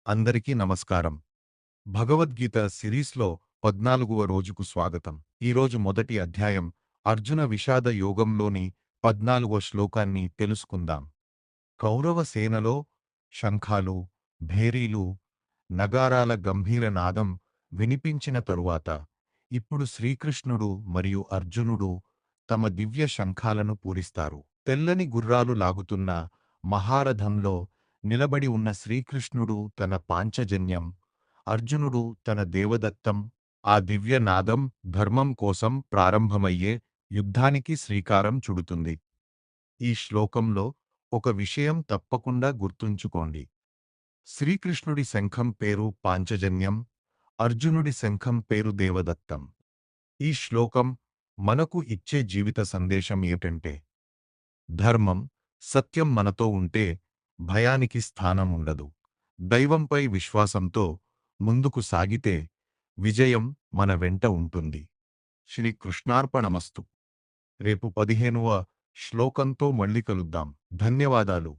అందరికీ నమస్కారం. భగవద్గీత సిరీస్లో 14వ రోజుకు స్వాగతం. ఈరోజు మొదటి అధ్యాయం అర్జున విషాద యోగంలోని 14వ శ్లోకాన్ని తెలుసుకుందాం. కౌరవ సేనలో శంఖాలు, భేరీలు, నగారాల గంభీర నాదం వినిపించిన తరువాత ఇప్పుడు శ్రీకృష్ణుడు మరియు అర్జునుడు తమ దివ్య శంఖాలను పూరిస్తారు. తెల్లని గుర్రాలు లాగుతున్న మహారథంలో నిలబడి ఉన్న శ్రీకృష్ణుడు తన పాంచజన్యం, అర్జునుడు తన దేవదత్తం. ఆ దివ్య నాదం ధర్మం కోసం ప్రారంభమయ్యే యుద్ధానికి శ్రీకారం చుడుతుంది. ఈ శ్లోకంలో ఒక విషయం తప్పకుండా గుర్తుంచుకోండి. శ్రీకృష్ణుడి శంఖం పేరు పాంచజన్యం, అర్జునుడి శంఖం పేరు దేవదత్తం. ఈ శ్లోకం మనకు ఇచ్చే జీవిత సందేశం ఏమిటంటే, ధర్మం, సత్యం మనతో ఉంటే భయానికి స్థానం ఉండదు. దైవంపై విశ్వాసంతో ముందుకు సాగితే విజయం మన వెంట ఉంటుంది. శ్రీ కృష్ణార్పణమస్తు. రేపు 15వ శ్లోకంతో మళ్ళీ కలుద్దాం. ధన్యవాదాలు.